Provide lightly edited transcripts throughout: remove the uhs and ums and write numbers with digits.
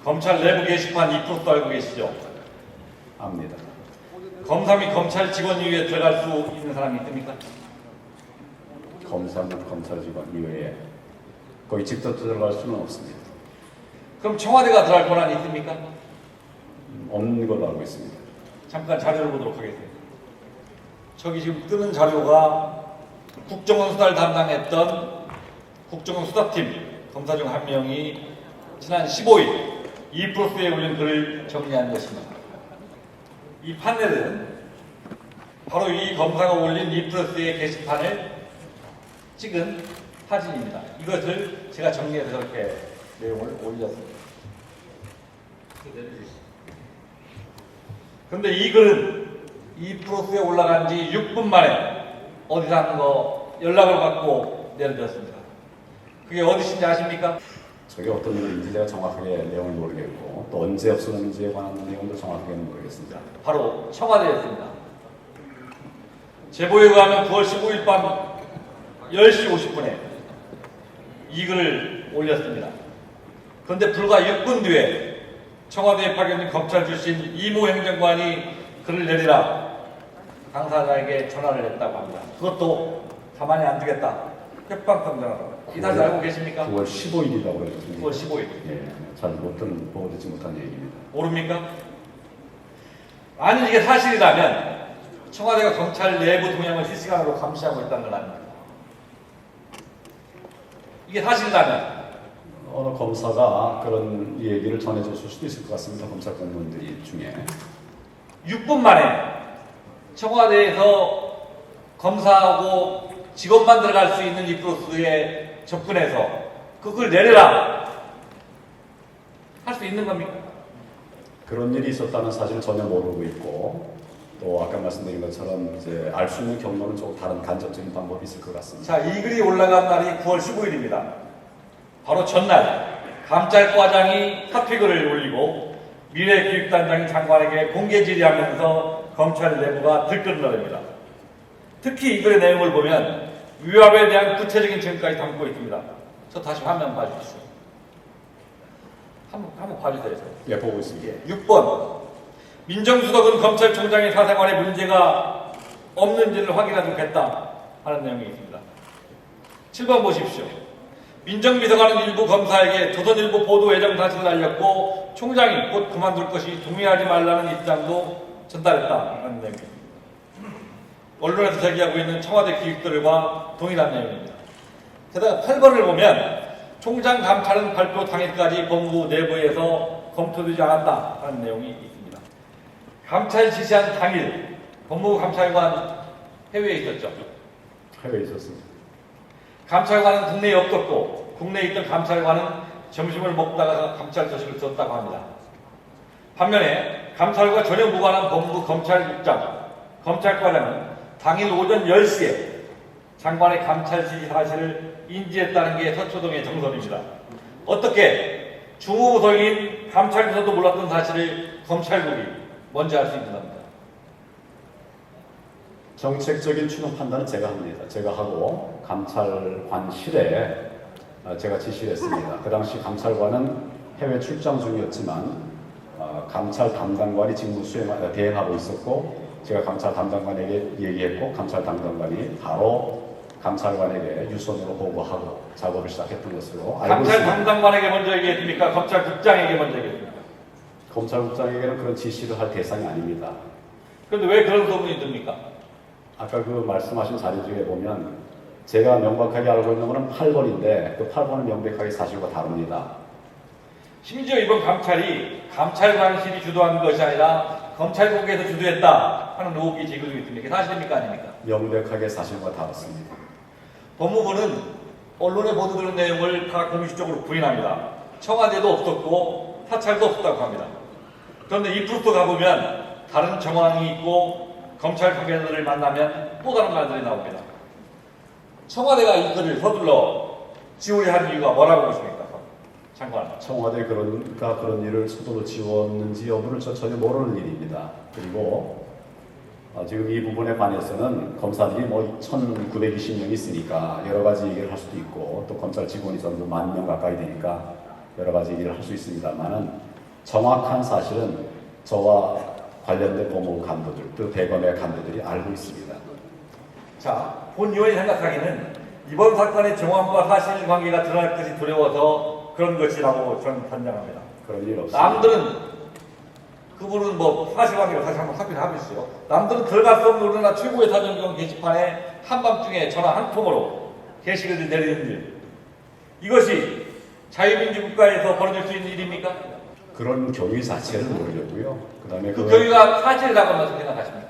검찰 내부 게시판 2%도 알고 계시죠? 압니다. 검사 및 검찰 직원 이외에 들어갈 수 있는 사람이 있습니까? 검사 및 검찰 직원 이외에 거기 직접 들어갈 수는 없습니다. 그럼 청와대가 들어갈 권한이 있습니까? 없는 걸로 알고 있습니다. 잠깐 자료를 보도록 하겠습니다. 저기 지금 뜨는 자료가 국정원 수사를 담당했던 국정원 수사팀 검사 중 한 명이 지난 15일 이프로스에 올린 글을 정리한 것입니다. 이 판넬은 바로 이 검사가 올린 이프로스의 게시판을 찍은 사진입니다. 이것을 제가 정리해서 저렇게 내용을 올렸습니다. 그런데 이 글은 이프로스에 올라간 지 6분 만에 어디서 하는 거 연락을 받고 내려졌습니다. 그게 어디신지 아십니까? 저게 어떤 일인지 제가 정확하게 내용을 모르겠고 또 언제 없어졌는지에 관한 내용도 정확하게는 모르겠습니다. 바로 청와대였습니다. 제보에 의하면 9월 15일 밤 10시 50분에 이 글을 올렸습니다. 그런데 불과 6분 뒤에 청와대에 파견된 검찰 출신 이모 행정관이 글을 내리라 당사자에게 전화를 했다고 합니다. 그것도 가만히 안 두겠다. 협박성 전화로. 이 사실 알고 계십니까? 9월 15일이라고 그랬는데 9월 15일. 예, 잘 보고 듣지 못한 얘기입니다. 모릅니까? 만약 이게 사실이라면 청와대가 검찰 내부 동향을 실시간으로 감시하고 있다는 걸 압니다. 이게 사실이라면 어느 검사가 그런 얘기를 전해줬을 수도 있을 것 같습니다. 검찰 공무원들이 중에 6분 만에 청와대에서 검사하고 직원만 들어갈 수 있는 이프로스에 접근해서 그걸 내려라 할 수 있는 겁니까? 그런 일이 있었다는 사실을 전혀 모르고 있고 또 아까 말씀드린 것처럼 이제 알 수 있는 경로는 조금 다른 간접적인 방법이 있을 것 같습니다. 자, 이 글이 올라간 날이 9월 15일입니다. 바로 전날 감찰과장이 사퇴글을 올리고 미래교육단장이 장관에게 공개 질의하면서 검찰 내부가 들끓는답니다. 특히 이 글의 내용을 보면 위협에 대한 구체적인 증거까지 담고 있습니다. 저 다시 화면 봐주십시오. 한번 봐주세요. 예, 보고 있습니다. 6번 민정수석은 검찰총장의 사생활에 문제가 없는지를 확인하도록 했다 하는 내용이 있습니다. 7번 보십시오. 민정비서관은 일부 검사에게 조선일보 보도 예정 사실을 알렸고 총장이 곧 그만둘 것이 동의하지 말라는 입장도 전달했다 하는 내용입니다. 언론에서 제기하고 있는 청와대 기획들과 동일한 내용입니다. 게다가 8번을 보면 총장 감찰은 발표 당일까지 법무부 내부에서 검토되지 않았다 하는 내용이 있습니다. 감찰 지시한 당일 법무부 감찰관 해외에 있었죠. 해외에 있었습니다. 감찰관은 국내에 없었고 국내에 있던 감찰관은 점심을 먹다가 감찰 소식을 들었다고 합니다. 반면에 감찰과 전혀 무관한 법무부 검찰국장, 검찰과장은 당일 오전 10시에 장관의 감찰 지시 사실을 인지했다는 게 서초동의 정설입니다. 어떻게 주무부서인 감찰부서도 몰랐던 사실을 검찰국이 먼저 알 수 있는 겁니다. 정책적인 추론 판단은 제가 합니다. 제가 하고 감찰관실에 제가 지시를 했습니다. 그 당시 감찰관은 해외 출장 중이었지만 감찰 담당관이 직무 대행하고 있었고 제가 감찰 담당관에게 얘기했고 감찰 담당관이 바로 감찰관에게 유선으로 보고하고 작업을 시작했던 것으로 알고 감찰 있습니다. 담당관에게 먼저 얘기했습니까? 검찰국장에게 먼저 얘기했습니까? 검찰국장에게는 그런 지시를 할 대상이 아닙니다. 그런데 왜 그런 소문이 듭니까? 아까 그 말씀하신 자료 중에 보면 제가 명확하게 알고 있는 것은 8번인데 그 8번은 명백하게 사실과 다릅니다. 심지어 이번 감찰이 감찰관실이 주도한 것이 아니라 검찰국에서 주도했다 하는 의혹이 제기되고 있습니다. 이게 사실입니까? 아닙니까? 명백하게 사실과 다릅니다. 법무부는 언론에 보도되는 내용을 다 공식적으로 부인합니다. 청와대도 없었고 사찰도 없었다고 합니다. 그런데 이프로스 가보면 다른 정황이 있고 검찰 관계자들을 만나면 또 다른 말들이 나옵니다. 청와대가 이 글을 서둘러 지우려 이유가 뭐라고 보십니까? 장관. 청와대 그런 일을 서둘러 지웠는지 여부를 전혀 모르는 일입니다. 그리고 지금 이 부분에 관해서는 검사들이 뭐 1920명이 있으니까 여러 가지 얘기를 할 수도 있고 또 검찰 직원이 전부 10,000명 가까이 되니까 여러 가지 얘기를 할 수 있습니다만은 정확한 사실은 저와 관련된 법무부 간부들, 또 대검의 간부들이 알고 있습니다. 자, 본 의원이 생각하기는 이번 사건의 정황과 사실관계가 드러날 것이 두려워서 그런 것이라고 저는 판단합니다. 그런 일 없습니다. 남들은 그분은 뭐 사실관계를 다시 한번 확인을 하고 있어요. 남들은 들어갈 수 없는 우리나라 최고의 사정경 게시판에 한밤중에 전화 한 통으로 게시글을 내리는 일. 이것이 자유민주 국가에서 벌어질 수 있는 일입니까? 그런 교육 자체를 모르려고요. 그다음에 그 교육가 사실이라고 생각하십니까?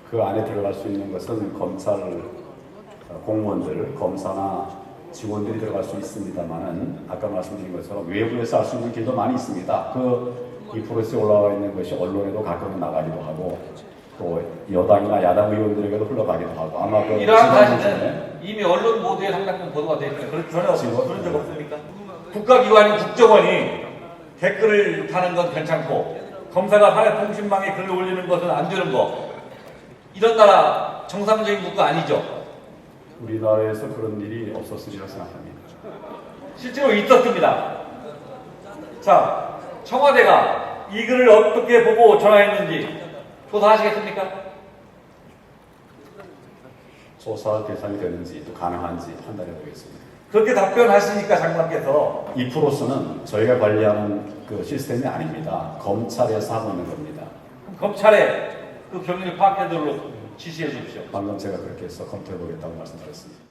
그 안에 들어갈 수 있는 것은 검찰 공무원들, 검사나 직원들이 들어갈 수 있습니다만은 아까 말씀드린 것처럼 외부에서 알 수 있는 길도 많이 있습니다. 이 프로세스에 올라와 있는 것이 언론에도 가끔은 나가기도 하고 또 여당이나 야당 의원들에게도 흘러가기도 하고 아마 그 이러한 지난 사실은 중에 이미 언론 모두에 상당히 보도가 되어 있는데 그런 적 없습니까? 국가기관인 국정원이 댓글을 다는 건 괜찮고 검사가 사회 통신망에 글을 올리는 것은 안 되는 거. 이런 나라 정상적인 국가 아니죠? 우리나라에서 그런 일이 없었으리라 생각합니다. 실제로 있었습니다. 자, 청와대가 이 글을 어떻게 보고 전화했는지 조사하시겠습니까? 조사 대상이 되는지 또 가능한지 판단해 보겠습니다. 그렇게 답변하시니까 장관께서 이 프로스는 저희가 관리하는 그 시스템이 아닙니다. 검찰에서 하고 있는 겁니다. 검찰에 그 경위를 파악하도록 지시해 주십시오. 방금 제가 그렇게 해서 검토해 보겠다고 말씀드렸습니다.